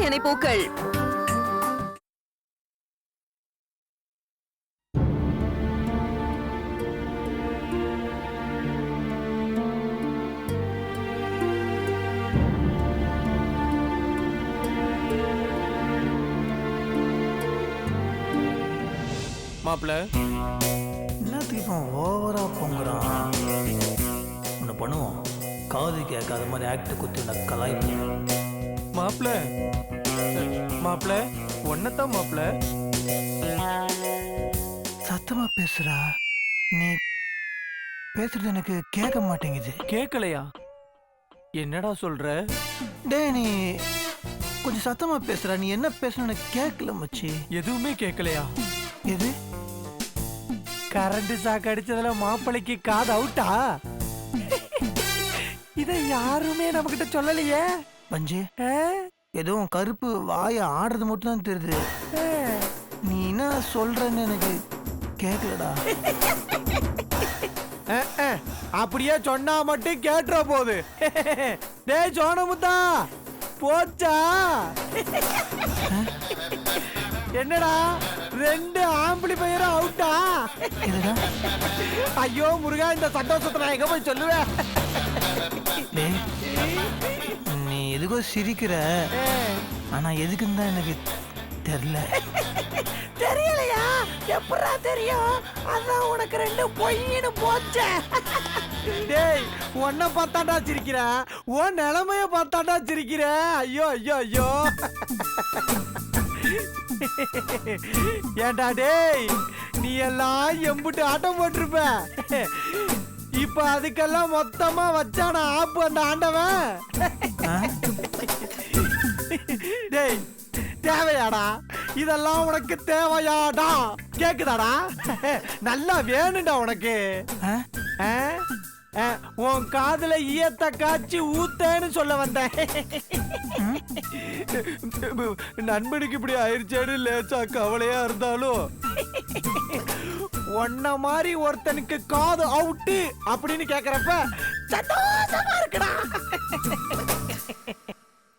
பிரச்சனை போக்கள். மாப்பிள்ள என்னத்துக்கு ஓவரா பொங்குறான். ஒன்று பண்ணுவோம், காது கேட்காத மாதிரி ஆக்ட் குத்தி கலாய்ப்போம். மாப்பிள்ள மாப்பிள்ள ஒன்னதான் மாப்பிள்ள. சத்தமா பேசுறா. நீ பேசுறது எனக்கு கேட்க மாட்டேங்குது. கேட்கலையா? என்னடா சொல்ற? டே நீ கொஞ்சம் சத்தமா பேசுறா. நீ என்ன பேசுன எனக்கு கேட்கல மச்சி. எதுவுமே கேட்கலையா? எது? கரண்ட் சாக்கு அடிச்சதுல மாப்பிளைக்கு காது அவுட்டா? இத யாருமே நம்ம கிட்ட சொல்லலையே. பஞ்சு எதுவும் கருப்பு வாய ஆடுறது மட்டும் தான் தெரியுது. நீ என்ன சொல்றன்னு எனக்கு கேட்கலடா. அப்படியே சொன்னா மட்டும் கேட்டுற போது. டேய் சோனமுத்தா போச்சா? என்னடா ரெண்டு ஆம்பிளிஃபையரும் அவுட்டா? ஐயோ முருகா, இந்த சந்தோஷத்தை நான் எங்க போய் சொல்லுவேன்? நீ எதுக்கோ சிரிக்கிற, ஆனா எதுக்குன்னு தான் எனக்கு தெரியல. தெரியலையா? எப்படா தெரியும்? அதான் உனக்கு ரெண்டு பொய்னு போச்ச. டேய் உன்னை பார்த்தாண்டா சிரிக்கிற, உன் நிலைமைய பார்த்தாண்டா சிரிக்கிற. ஐயோ ஐயோ ஐயோ. ஏண்டா டேய், நீ எல்லாம் எம்புட்டு ஆட்டம் போட்டிருப்ப. இப்ப அதுக்கெல்லாம் மொத்தமா வச்சான ஆப்பு அந்த ஆண்டவன். டேய் தேவையாடா? இதெல்லாம் உனக்கு தேவையாடா? கேக்குதாடா? நல்லா வேணும்டா உனக்கு. உன் காதுல ஈயத்த காய்ச்சி ஊத்தேன்னு சொல்ல வந்தேன். நண்பனுக்கு இப்படி ஆயிடுச்சேன்னு லேசா கவலையா இருந்தாலும் ஒன்ன மாதிரி ஒருத்தனுக்கு காது அவுட்டு அப்படின்னு கேக்குறப்ப சந்தோஷமா இருக்குடா.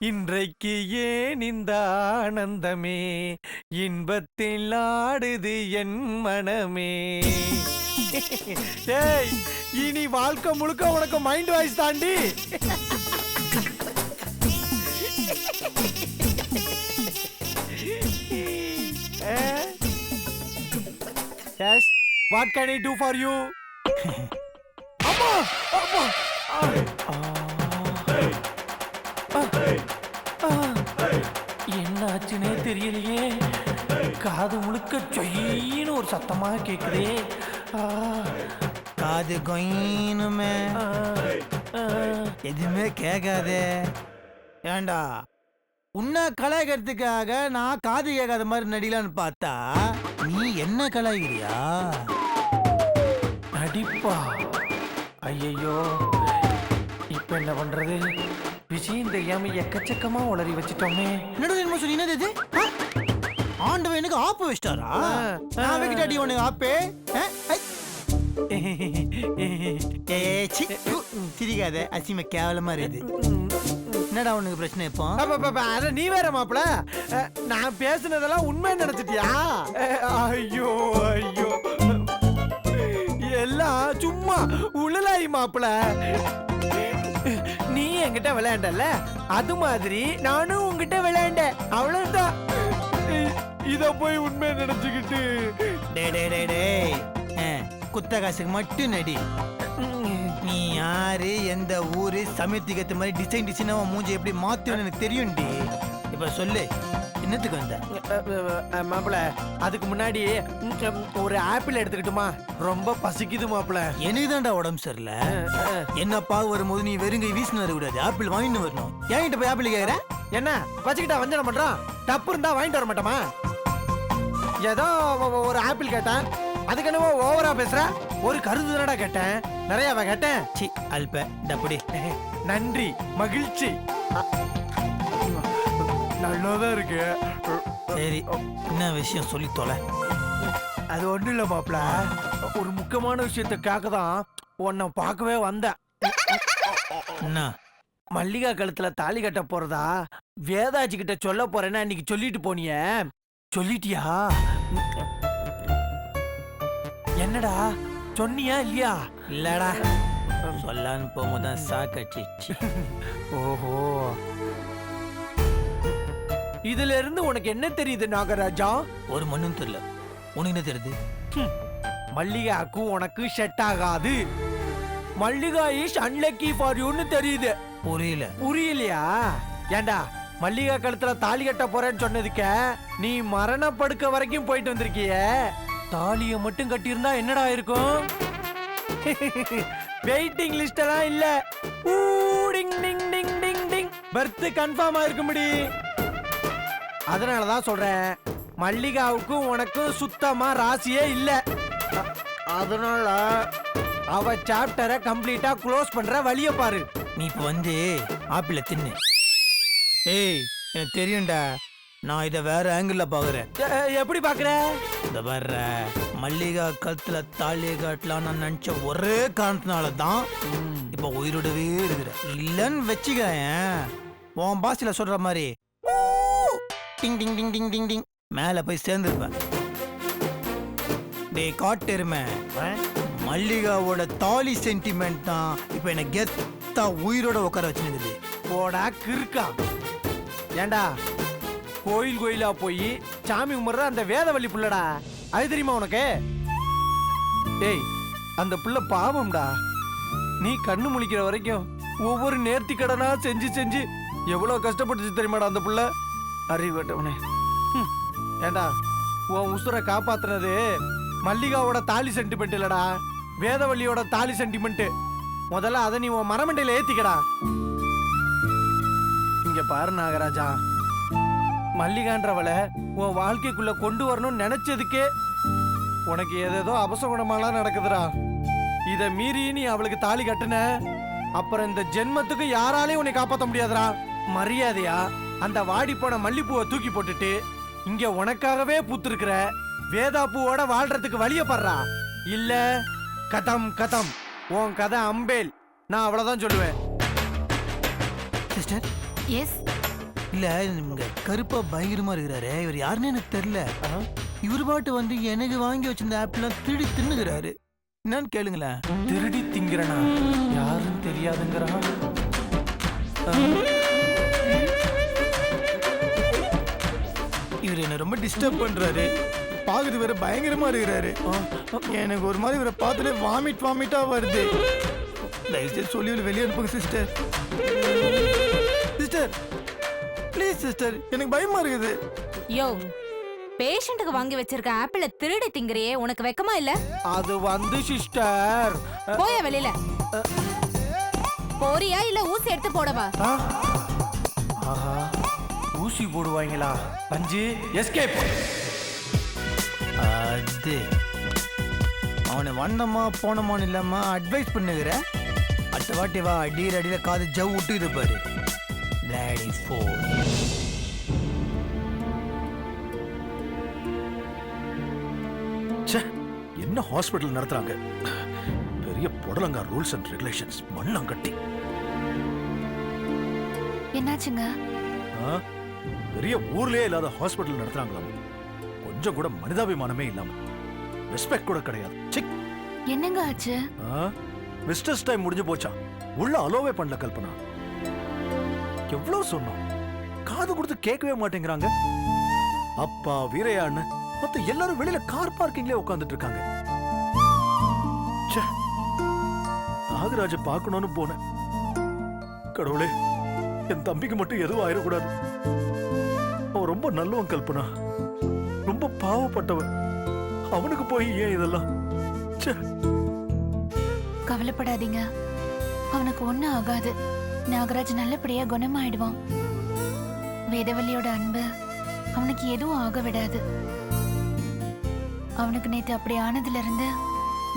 இன்றைக்கு ஏன் இந்த ஆனந்தமே, இன்பத்தில் ஆடுது என் மனமே. டேய் இனி வாழ்க்கை முழுக்க உனக்கு மைண்ட் வாய்ஸ் தாண்டி. Yes, what can I do for you? அம்மா அம்மா. என்ன ஆச்சுன்னே தெரியலையே. காது முழுக்க சொயின்னு ஒரு சத்தமா கேக்குதே. காது கொயினுமே எதுவுமே கேட்காதே. ஏண்டா உன்னை கலாய்க்கிறதுக்காக நான் காது கேட்காத மாதிரி நடிகலான்னு பார்த்தா நீ என்ன கலாய்கிறியா? நடிப்பா? ஐயோ இப்ப என்ன பண்றது? விஷயம் தெரியாம எக்கச்சக்கமா உளறி வச்சுட்டோமே. என்னடா சொல்லி என்னது இது? ஆண்டவன் எனக்கு ஆப்பு வச்சிட்டாரா? நான் வைக்கிட்டாடி உனக்கு ஆப்பே. சிரிக்காத, அசிம கேவலமா இருக்குது. என்னடா உனக்கு பிரச்சனை? இப்போ நீ வேற மாப்பிள, நான் பேசுனதெல்லாம் உண்மை நினைச்சிட்டியா? ஐயோ ஐயோ, எல்லாம் சும்மா உழலாய் மாப்பிள. நீ என்கிட்ட விளையாண்டல, அது மாதிரி நானும் உங்ககிட்ட விளையாண்டேன், அவ்வளவுதான். இத போய் உண்மை நினைச்சுக்கிட்டு குத்த காசுக்கு மட்டும் நடி. நீ யாரு, எந்த ஊரு, சமயத்துக்கு ஏற்ற மாதிரி டிசைன் டிசைனா மூஞ்சி எப்படி மாத்துவேன்னு எனக்கு தெரியும்டி. இப்ப சொல்லு, என்னத்துக்கு வந்த? மாப்பிள அதுக்கு முன்னாடி ஒரு ஆப்பிள் எடுத்துக்கிட்டுமா? ரொம்ப பசிக்குது மாப்பிள. எனக்கு தான்டா உடம்பு சரியில்லை. என்னப்பா வரும்போது நீ வெறுங்கை வீசினு வரக்கூடாது, ஆப்பிள் வாங்கிட்டு வரணும். ஏன்கிட்ட போய் ஆப்பிள் கேக்குற? என்ன வச்சுக்கிட்டா வஞ்சனம் பண்றான்? தப்பு இருந்தா வாங்கிட்டு வர மாட்டோமா? ஏதோ ஒரு ஆப்பிள் கேட்டேன், அதுக்கு என்னவோ ஓவரா பேசுற. ஒரு கருது தானடா கேட்டேன், நிறையவா கேட்டேன்? சி அல்ப டப்படி. நன்றி, மகிழ்ச்சி. நல்லதா இருக்கு. சரி, என்ன விஷயம் சொல்லி தொலை. அது ஒண்ணும் இல்ல மாப்பிள, ஒரு முக்கியமான விஷயத்துக்காக தான் உன்னை பார்க்கவே வந்தேன். என்ன மல்லிகா கழுத்துல தாலி கட்ட போறதா வேதாஜி கிட்ட சொல்ல போறேன்னு அன்னைக்கு சொல்லிட்டு போனியே, சொல்லிட்டியா? என்னடா சொன்னியா இல்லையா? இல்லடா, சொல்லான்னு போகும்போது சாக்கடிச்சு. ஓஹோ, இதுல இருந்து உனக்கு என்ன தெரியுது நாகராஜா? ஒரு மண்ணும் தெரியல. உனக்கு என்ன தெரியுது? மல்லிகாக்கு உனக்கு செட் ஆகாது. மல்லிகா இஸ் அன்லக்கி ஃபார் யூன்னு தெரியுது. புரியல. புரியலையா? ஏண்டா மல்லிகா கழுத்துல தாலி கட்ட போறேன்னு சொன்னதுக்க நீ மரணப்படுக்க வரைக்கும் போயிட்டு வந்திருக்கிய. தாலிய மட்டும் கட்டியிருந்தா என்னடா இருக்கும்? வெயிட்டிங் லிஸ்ட் எல்லாம் இல்ல. டிங் டிங் டிங் டிங் டிங் பர்த் கன்ஃபார்ம் ஆயிருக்கும்படி. அதனாலதான் சொல்றேன், மல்லிகாவுக்கும் உனக்கும் சுத்தமா ராசியே இல்ல. அதனால அவ சாப்டரை கம்ப்ளீட்டா க்ளோஸ் பண்ற வழிய பாரு. நீ இப்ப வந்து ஆப்பிள தின்னு. ஏய், எனக்கு தெரியும்டா, நான் இதை வேற ஆங்கிள் பாக்குறேன். எப்படி பாக்குற? இந்த வர்ற மல்லிகா கழுத்துல தாலி கட்டலாம் நான் நினைச்ச ஒரே காரணத்தினால தான் இப்ப உயிரோடவே இருக்கிற. இல்லன்னு வச்சுக்கிறேன், உன் பாசில சொல்ற மாதிரி டிங் டிங் டிங் டிங் டிங் டிங் மேல போய் சேர்ந்துருப்பேன். டே காட்டெருமை, மல்லிகாவோட தாலி சென்டிமெண்ட் தான் இப்ப என்ன கெத்தா உயிரோட உட்கார வச்சுருக்குது. போடா கிறுக்கா. ஏண்டா கோயில் கோயிலா போய் சாமி கும்பிடுற அந்த வேதவள்ளி புள்ளடா, அது தெரியுமா உனக்கு? ஏய், அந்த புள்ள பாவம்டா. நீ கண்ணு முழிக்கிற வரைக்கும் ஒவ்வொரு நேர்த்தி கடனா செஞ்சு செஞ்சு எவ்வளவு கஷ்டப்பட்டுச்சு தெரியுமாடா அந்த புள்ள. அறிவட்டவனே. ஏண்டா உன் உசுரை காப்பாத்துனது மல்லிகாவோட தாலி சென்டிமெண்ட் இல்லடா, வேதவள்ளியோட தாலி சென்டிமெண்ட். முதல்ல அதை நீ உன் மரமண்டையில ஏத்திக்கடா. இங்க பாரு நாகராஜா, மல்லிகான்றவளை உன் வாழ்க்கைக்குள்ள கொண்டு வரணும்னு நினைச்சதுக்கே உனக்கு ஏதேதோ அபசகுணமாலாம் நடக்குதுடா. இத மீறி நீ அவளுக்கு தாலி கட்டுன, அப்புறம் இந்த ஜென்மத்துக்கு யாராலையும் உன்னை காப்பாற்ற முடியாதுடா. மரியாதையா அந்த வாடி போன மல்லிப்பூவை தூக்கி போட்டுட்டு இங்க உனக்காகவே பூத்திருக்கிற வேதா பூவோட வாழ்றதுக்கு வழிய படுறா. இல்ல கதம் கதம், உன் கதை அம்பேல். நான் அவ்வளவுதான் சொல்லுவேன். Sister, yes. இல்ல இங்க கருப்பா பயங்கரமா இருக்கிறாரு, இவர் யாருன்னு எனக்கு தெரியல. இவர் பாட்டு வந்து எனக்கு வாங்கி வச்சிருந்த ஆப்லாம் திருடி தின்னுகிறாரு. என்னன்னு கேளுங்களேன். திருடி திங்கிறனா? யாரும் தெரியாதுங்கிறான். இவர் என்ன ரொம்ப டிஸ்டர்ப் பண்றாரு. பாக்குறது வேற பயங்கரமா இருக்கிறாரு. எனக்கு ஒரு மாதிரி இவரை பார்த்துட்டு வாமிட்டா வருது. தயவுசெய்து சொல்லி வெளியே அனுப்புங்க சிஸ்டர். சிஸ்டர் ப்ளீஸ் சிஸ்டர், எனக்கு பயமா இருக்குது. யோ, பேஷண்ட்டுக்கு வாங்கி வச்சிருக்க ஆப்பிள திருடி திங்கறியே, உனக்கு வெக்கமா இல்ல? அது வந்து சிஸ்டர். போய வெளியில. போறியா இல்ல ஊசி எடுத்து போடவா? ஆஹா, ஊசி போடுவாங்களா? பஞ்சு எஸ்கேப். அது அவனை வந்தமா போனமான்னு இல்லாம அட்வைஸ் பண்ணுகிற. அடுத்த வாட்டி வா, அடியில காது ஜவ் விட்டு இருப்பாரு. Bloody four. என்ன ஹாஸ்பிட்டல் நடத்துறாங்க? பெரிய பொடலங்கா ரூல்ஸ் அண்ட் ரெகுலேஷன்ஸ் மண்ணங்கட்டி. என்னாச்சுங்க? பெரிய ஊர்லயே இல்லாத ஹாஸ்பிட்டல் நடத்துறாங்களாம். கொஞ்சம் கூட மனிதாபிமானமே இல்லாம, ரெஸ்பெக்ட் கூட கிடையாது. சிக். என்னங்க ஆச்சு? விசிட்டர்ஸ் டைம் முடிஞ்சு போச்சா, உள்ள அலோவே பண்ணல கல்பனா. எவ்வளவு சொன்னோம், காது கொடுத்து கேட்கவே மாட்டேங்கிறாங்க. அப்பா வீரையான்னு மொத்த எல்லாரும் வெளியில கார் பார்க்கிங்ல உட்கார்ந்துட்டு இருக்காங்க. நாகராஜ பார்க்கணும்னு போனேன். கடவுளே, என் தம்பிக்கு மட்டும் எதுவும் ஆயிடக்கூடாது. அவன் ரொம்ப நல்லவன் கல்பனா, ரொம்ப பாவப்பட்டவன். அவனுக்கு போய் ஏன் இதெல்லாம்? கவலைப்படாதீங்க, அவனுக்கு ஒண்ணும் ஆகாது. நாகராஜ் நல்லபடியா குணமாயிடுவான். வேதவல்லியோட அன்பு அவனுக்கு எதுவும் ஆக விடாது. அவனுக்கு நேத்து அப்படி ஆனதுல இருந்து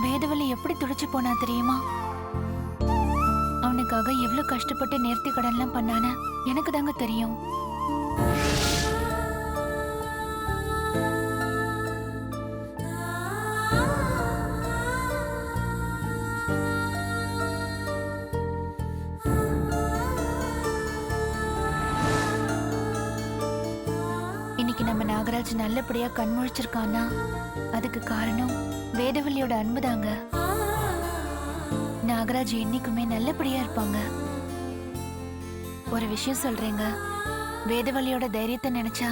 வேதவல்லி எப்படி துடிச்சு போனா தெரியுமா? அவனுக்காக எவ்வளவு கஷ்டப்பட்டு நேர்த்தி கடன்லாம் பண்ணான எனக்கு தாங்க தெரியும். நாகராஜ் நல்லபடியா கண் முழிச்சிருக்கான்னா அதுக்கு காரணம் வேதவல்லியோட அன்புதாங்க. நாகராஜ் என்னைக்குமே நல்லபடியா இருப்பாங்க. ஒரு விஷயம் சொல்றேங்க, வேதவல்லியோட தைரியத்தை நினைச்சா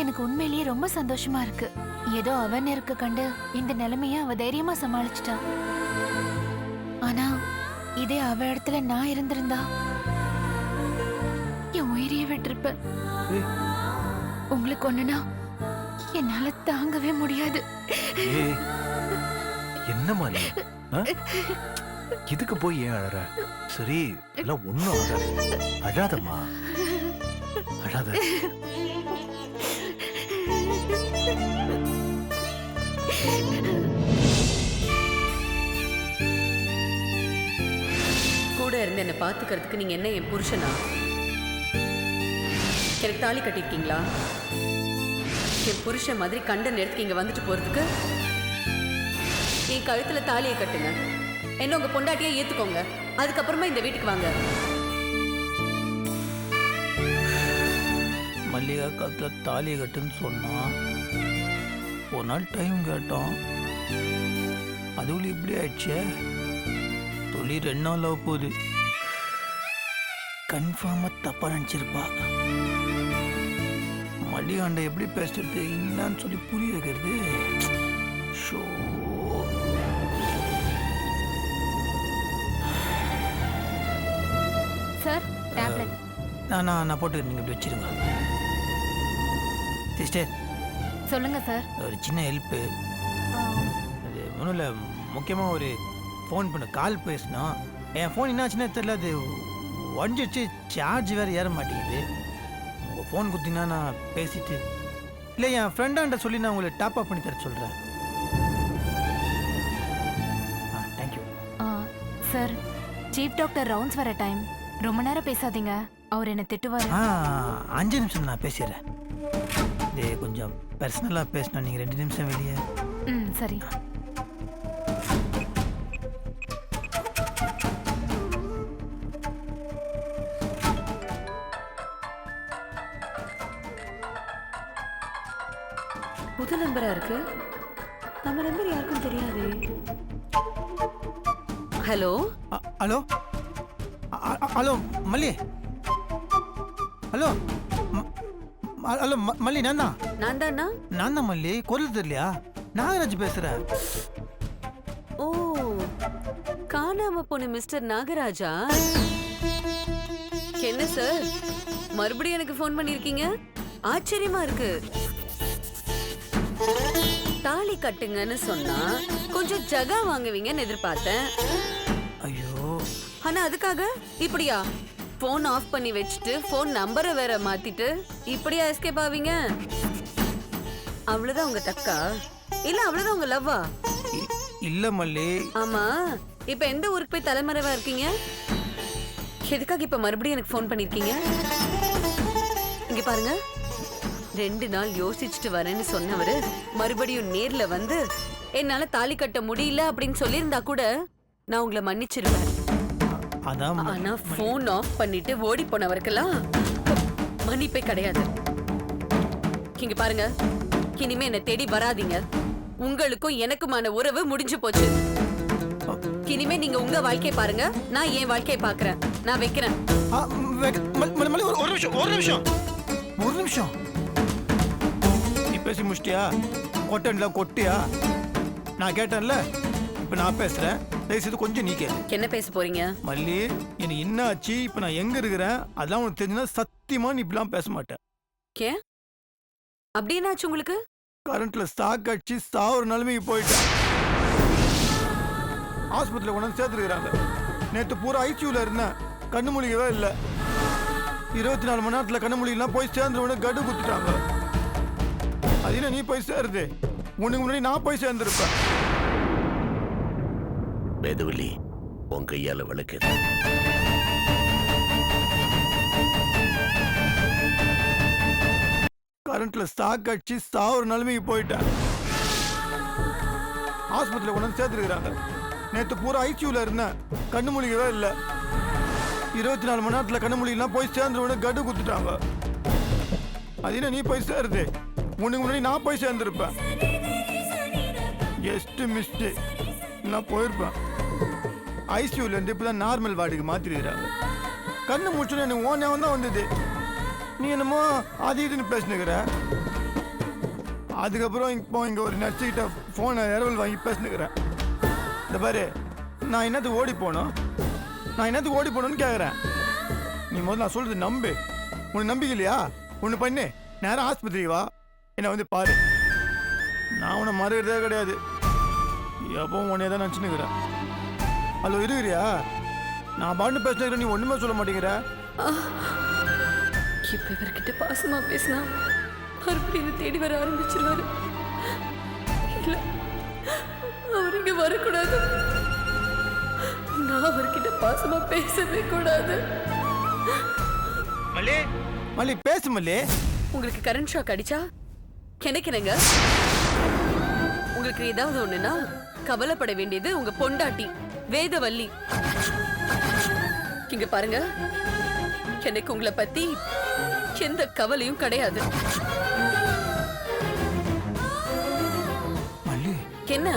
எனக்கு உண்மையிலேயே ரொம்ப சந்தோஷமா இருக்கு. ஏதோ அவன் இருக்க கண்டு இந்த நிலைமைய அவ தைரியமா சமாளிச்சிட்டா. ஆனா இதே அவ இடத்துல நான் இருந்திருந்தா என் உயிரையே விட்டிருப்பேன். உங்களுக்கு ஒண்ணுனா என்னால தாங்கவே முடியாது. ஏய், என்னம்மா நீ? ஆ? இதுக்கு போய் ஏன் அழற? சரி, எல்லாம் ஒண்ணும் ஆகாது. அழாதம்மா, அழாத. கூட இருந்து என்னை பாத்துக்கிறதுக்கு நீங்க என்ன என் புருஷனா? எனக்கு தாலி கட்டிருக்கீங்களா? என் புருஷன் மாதிரி கண்ட நேரத்துக்கு இங்க வந்துட்டு போறதுக்கு என் கழுத்துல தாலியை கட்டுங்க. என்ன உங்க பொண்டாட்டியா ஏத்துக்கோங்க. அதுக்கப்புறமா இந்த வீட்டுக்கு வாங்க. மல்லிகா கழுத்துல தாலியை கட்டுன்னு சொன்னான். ஒரு நாள் டைம் கேட்டோம், அதுக்குள்ள இப்படி ஆயிடுச்சே. சொல்லி 2 நாள் ஆக போகுது. கன்ஃபார்மா தப்பா நினைச்சிருப்பா. மல்லிகாண்ட எப்படி பேசுறது என்னன்னு சொல்லி புரிய வைக்கிறது. Show, sir tablet. நான் போட்டு நீங்கள் இப்படி வச்சிருங்க. சிஸ்டர், சொல்லுங்க சார். ஒரு சின்ன ஹெல்ப்பு. அது ஒன்றும் இல்லை, முக்கியமாக ஒரு ஃபோன் பண்ண கால் பேசணும். என் ஃபோன் என்னாச்சுன்னா தெரியல, அது உடஞ்சிடுச்சு. சார்ஜ் வேறு ஏற மாட்டேங்குது. உங்கள் ஃபோன் கொடுத்தீங்கன்னா நான் பேசிட்டு, இல்லை என் ஃப்ரெண்டாண்ட சொல்லி நான் உங்களை டாப் அப் பண்ணி தர சொல்கிறேன். Thank you. Sir, chief doctor rounds வர டைம். ரொம்ப நேரம் பேசாதீங்க, அவர் என்ன திட்டுவார். 5 நிமிஷம் நான் பேசிடுறேன். இது கொஞ்சம் பர்சனலாக பேசணும். நீங்கள் 2 நிமிஷம் வெளியே. சரி. புது நம்பரா இருக்கு. நம்ம நம்பர் யாருக்கும் தெரியாது. ஹலோ ஹலோ ஹலோ மல்லி. ஹலோ ஹலோ மல்லி, நான் தான். நான் தான் மல்லி. குரல் தெரியலையா? நாகராஜ் பேசுகிறேன். ஓ, காணாம போன மிஸ்டர் நாகராஜா? என்ன சார், மறுபடியும் எனக்கு ஃபோன் பண்ணிருக்கீங்க? ஆச்சரியமா இருக்கு. தாலி கட்டுங்கன்னு சொன்னா கொஞ்சம் ஜகா வாங்குவீங்கன்னு எதிர்பார்த்தேன். ஐயோ, ஆனா அதுக்காக இப்படியா போன் ஆஃப் பண்ணி வச்சுட்டு போன் நம்பரை வேற மாத்திட்டு இப்படியா எஸ்கேப் ஆவீங்க? அவ்வளவுதான் உங்க தக்கா? இல்ல அவ்வளவுதான் உங்க லவ்வா? இல்ல மல்லி. ஆமா, இப்ப எந்த ஊருக்கு போய் தலைமறைவா இருக்கீங்க? எதுக்காக இப்ப மறுபடியும் எனக்கு போன் பண்ணிருக்கீங்க? இங்க பாருங்க, 2 நாள் யோசிச்சுட்டு வரேன்னு சொன்னவரு மறுபடியும் நேர்ல வந்து என்னால தாலி கட்ட முடியல அப்படின்னு சொல்லியிருந்தா கூட நான் உங்களை மன்னிச்சிருவேன். ஆனா போன் ஆஃப் பண்ணிட்டு ஓடி போனவருக்கெல்லாம் மன்னிப்பே கிடையாது. இங்க பாருங்க, இனிமே என்ன தேடி வராதீங்க. உங்களுக்கும் எனக்குமான உறவு முடிஞ்சு போச்சு. இனிமே நீங்க உங்க வாழ்க்கையை பாருங்க, நான் என் வாழ்க்கையை பாக்குறேன். நான் வைக்கிறேன். ஒரு நிமிஷம். நீ பேசி முடிச்சிட்டியா? கொட்டன்ல கொட்டியா? நான் கேட்டேன்ல, இப்ப நான் பேசுறேன். தயவுசெய்து கொஞ்சம் நீ கேளு. என்ன பேச போறீங்க? மல்லி, எனக்கு என்ன ஆச்சு, இப்ப நான் எங்க இருக்கிறேன், அதெல்லாம் உனக்கு தெரிஞ்சுன்னா சத்தியமா நீ இப்படிலாம் பேச மாட்டேன். ஏன் அப்படி என்னாச்சு உங்களுக்கு? கரண்ட்ல ஸ்டாக் அடிச்சு சாவுற நிலைமைக்கு போயிட்டேன். ஆஸ்பத்திரியில் கொண்டு சேர்த்துருக்குறாங்க. நேற்று பூரா ஐசியூல இருந்தேன். கண்ணு மூலிகவே இல்லை. 24 மணி நேரத்தில் கண்ணு மூலிகலாம் போய் சேர்ந்த உடனே கடு குத்துட்டாங்க. அதுல நீ போய் சேருது, உனக்கு முன்னாடி நான் போய் சேர்ந்துருப்பேன். வேதவல்லி, உன் கையால விளக்குது. கரண்ட்ல ஸ்டாக் அடிச்சு சாவுற நிலைமைக்கு போயிட்டேன். ஆஸ்பத்திரியில் கொண்டு சேர்த்துருக்குறாங்க. நேற்று பூரா ஐசியூல இருந்தேன். கண்ணு மூலிகவே இல்லை. 24 மணி நேரத்தில் கண்ணு மூலிகலாம் போய் சேர்ந்த உடனே கடு குத்துட்டாங்க. அதுல நீ போய் சேருது, உனக்கு முன்னாடி நான் போய் சேர்ந்துருப்பேன். ஜஸ்ட் மிஸ்டேக், நான் போயிருப்பேன். ஐசியூலேருந்து இப்போ தான் நார்மல் வார்டுக்கு மாற்றிருக்கிறாங்க. கண்ணு முடிச்சோன்னு எனக்கு ஓன் ஞாபகம் தான் வந்தது. நீ என்னமோ அது இதுன்னு பேசினுக்கிற. அதுக்கப்புறம் இப்போ இங்கே ஒரு நர்ஸுக்கிட்ட ஃபோனை இரவல் வாங்கி பேசினுக்கிறேன். இந்த பாரு, நான் என்னத்துக்கு ஓடி போனோம், நான் என்னத்துக்கு ஓடி போகணும்னு கேட்குறேன். நீ முதல்ல நான் சொல்கிறது நம்பு. உனக்கு நம்பிக்கை இல்லையா? ஒன்று பண்ணு, நேரம் ஆஸ்பத்திரிக்கு வா, என்னை வந்து பாரு. நான் உன்னை மறுக்கிறதே கிடையாது. எப்பவும் உன்னையே தான் நினச்சினுக்கிறேன். ஹலோ, இருக்கிறியா? நான் பாட்டு பேசினுக்கிறேன், நீ ஒன்றுமே சொல்ல மாட்டேங்கிற. இப்ப இவர்கிட்ட பாசமா பேசினா மறுபடியும் தேடி வர ஆரம்பிச்சிருவாரு. இல்ல, அவர் இங்க வரக்கூடாது. நான் அவர்கிட்ட பாசமா பேசவே கூடாது. மல்லி பேசு மல்லி. உங்களுக்கு கரண்ட் ஷாக் அடிச்சா கிடைக்கிறேங்க. உங்களுக்கு ஏதாவது ஒண்ணுன்னா கவலைப்பட வேண்டியது உங்க பொண்டாட்டி வேதவல்லி. இங்க பாருங்க, எனக்கு உங்களை பத்தி எந்த கவலையும் கிடையாது. என்ன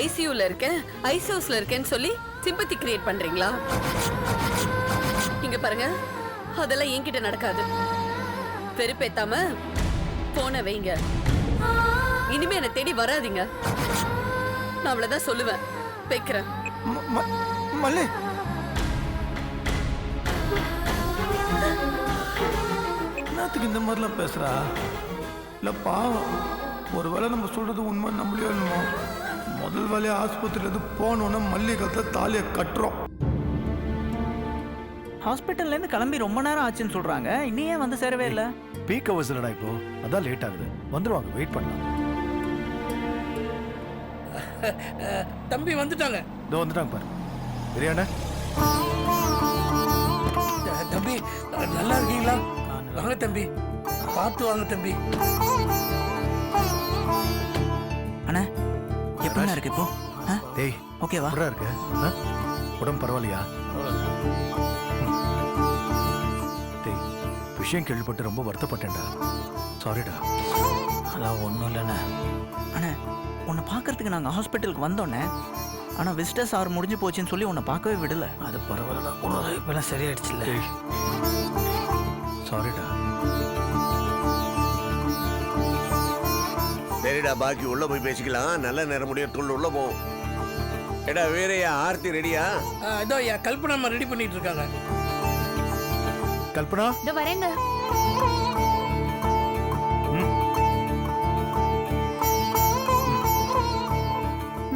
ஐசியூல இருக்கேன், ஐசியூஸ்ல இருக்கேன்னு சொல்லி சிம்பத்தி கிரியேட் பண்றீங்களா? இங்க பாருங்க, அதெல்லாம் என்கிட்ட நடக்காது. வெறுப்பேத்தாம போன வைங்க. இனிமே என்ன தேடி வராதீங்க. நான் அவ்வளவுதான் சொல்லுவேன். வைக்கிறேன். மல்லி, என்னத்துக்கு இந்த மாதிரிலாம் பேசுறா? இல்லை பாவம், ஒருவேளை நம்ம சொல்றது உண்மை நம்மளையோ இல்லமோ. முதல் வேலையை ஆஸ்பத்திரியிலேருந்து போனோன்னா மல்லிகத்தில் தாலியை கட்டுறோம். ஹாஸ்பிட்டல்லேருந்து கிளம்பி ரொம்ப நேரம் ஆச்சுன்னு சொல்கிறாங்க. இன்னும் ஏன் வந்து சேரவே இல்லை? பீக் ஹவர்ஸ் இல்லடா இப்போ, அதான் லேட் ஆகுது. வந்துருவாங்க, வெயிட் பண்ணலாம். தம்பி வந்துட்டாங்க. இதோ வந்துட்டாங்க பாரு. பிரியாணி தம்பி நல்லா இருக்கீங்களா? வாங்க தம்பி, பார்த்து வாங்க தம்பி. அண்ணா எப்படிண்ணா இருக்கு இப்போ? டேய், ஓகேவா? எப்படிடா இருக்கு? உடம்பு பரவாயில்லையா? டேய், விஷயம் கேள்விப்பட்டு ரொம்ப வருத்தப்பட்டேன்டா. சாரிடா. அதெல்லாம் ஒன்றும் இல்லைண்ணே. அண்ணா, உன்னை பார்க்கறதுக்கு நாங்கள் ஹாஸ்பிட்டலுக்கு வந்தோன்னே, ஆனால் விசிட்டர்ஸ் அவர் முடிஞ்சு போச்சுன்னு சொல்லி உன்னை பார்க்கவே விடலை. அது பரவாயில்லடா, உனக்கு இப்பெல்லாம் சரியாயிடுச்சுல்ல. டேய், சாரிடா. சரிடா, பாக்கி உள்ள போய் பேசிக்கலாம். நல்ல நேரம் முடியறதுக்குள்ள உள்ள போவோம். ஏடா வேறையா, ஆர்த்தி ரெடியா? இதோ கல்பனா ரெடி பண்ணிட்டு இருக்காங்க. கல்பனா, இதோ வரேங்க.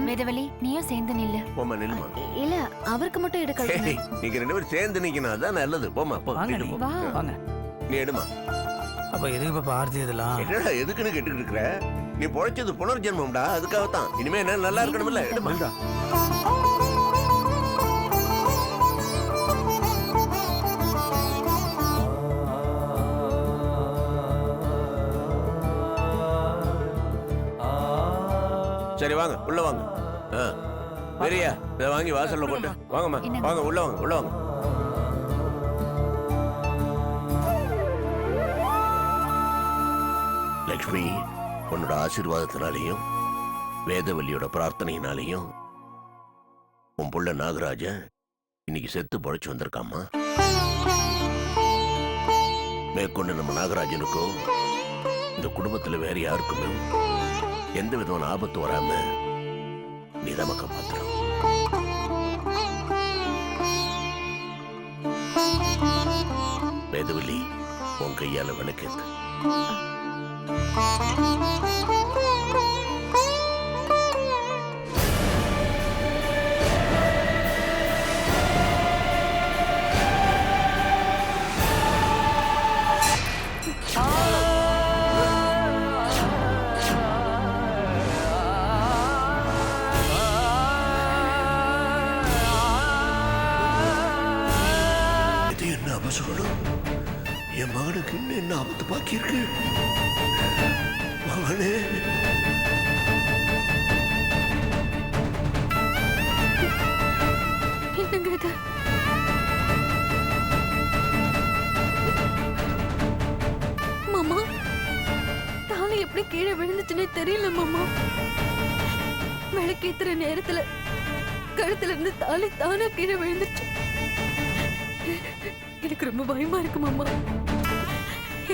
வேதவலி, நீயும் சேர்ந்து நில்லு. போமா, நில்லுமா. இல்ல, அவருக்கு மட்டும் எடுக்க. நீங்க ரெண்டு பேரும் சேர்ந்து நிக்கணும், அதான் நல்லது. போமா, போ. வாங்க வீட்டுக்கு நீ, போ. வாங்க. நீ எடுமா. அப்போ எதுக்கு இப்போ ஆர்த்தி இதெல்லாம்? என்னடா எதுக்குன்னு கேட்டுக்கிட்டு இருக்கிற? நீ பொழைச்சது புனர்ஜென்மம்டா, அதுக்காகத்தான். இனிமே என்ன நல்லா இருக்கணும்ல, எடுமா. சரி வாங்க, உள்ள வாங்க. பெரியா, இதை வாங்கி வாசல்ல போட்டு வாங்கம்மா. வாங்க, உள்ள வாங்க, உள்ள வாங்க. லக்ஷ்மி, உன்னோட ஆசீர்வாதத்தினாலையும் வேதவல்லியோட பிரார்த்தனையினாலையும் உன் புள்ள நாகராஜன் இன்னைக்கு செத்து பொழைச்சு வந்திருக்காமா. மேற்கொண்டு நம்ம நாகராஜனுக்கோ இந்த குடும்பத்துல வேற யாருக்குமே எந்த விதமான ஆபத்து வராம நீதான் காப்பாத்துறோம். வேதவல்லி, உன் கையால விளக்கேத்து. சொல்லணும், என் மகனுக்கு இன்னும் என்ன ஆபத்து பாக்கி இருக்கு? மகனே, என்னங்க இது? மாமா, தாலியை எப்படி கீழே விழுந்துச்சுன்னே தெரியல மாமா. விளக்கேத்துற நேரத்துல கழுத்துல இருந்து தாலி தானா கீழே விழுந்துச்சு. எனக்கு ரொம்ப பயமா இருக்கு மாமா.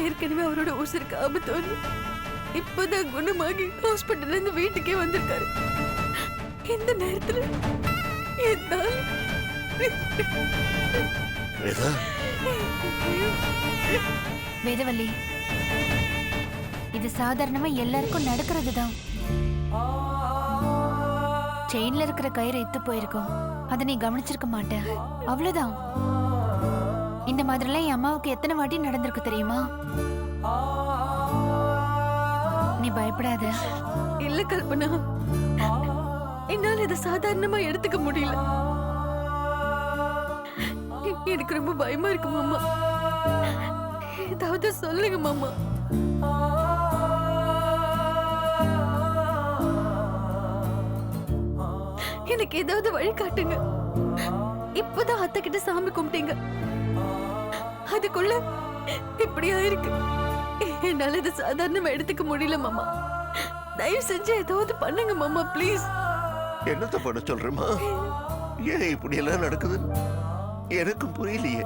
ஏற்கனவே அவரோட உசுருக்கு ஆபத்து வந்து இப்பதான் குணமாகி ஹாஸ்பிட்டல்ல இருந்து வீட்டுக்கே வந்திருக்காரு. எந்த நேரத்துல என் தாலி வேதவல்லி, இது சாதாரணமா எல்லாருக்கும் நடக்கிறது தான். செயின்ல இருக்கிற கயிறு இத்து போயிருக்கும், அதை நீ கவனிச்சிருக்க மாட்ட, அவ்வளவுதான். இந்த மாதிரிலாம் என் அம்மாவுக்கு எத்தனை வாட்டி நடந்திருக்கு தெரியுமா? நீ பயப்படாத. இல்ல கல்பனா, என்னால இதை சாதாரணமா எடுத்துக்க முடியல. எனக்கு ரொம்ப பயமா இருக்கு மாமா. ஏதாவது சொல்லுங்க மாமா. எனக்கு ஏதாவது வழி காட்டுங்க. இப்பதான் அத்தை கிட்ட சாமி கும்பிட்டீங்க, அதுக்குள்ள இப்படி ஆயிருக்கு. என்னால இதை சாதாரணமா எடுத்துக்க முடியல மாமா. தயவு செஞ்சு ஏதாவது பண்ணுங்க மாமா, ப்ளீஸ். என்னத்த பண்ண சொல்றேமா? ஏன் இப்படி எல்லாம் நடக்குது எனக்கும் புரியலையே.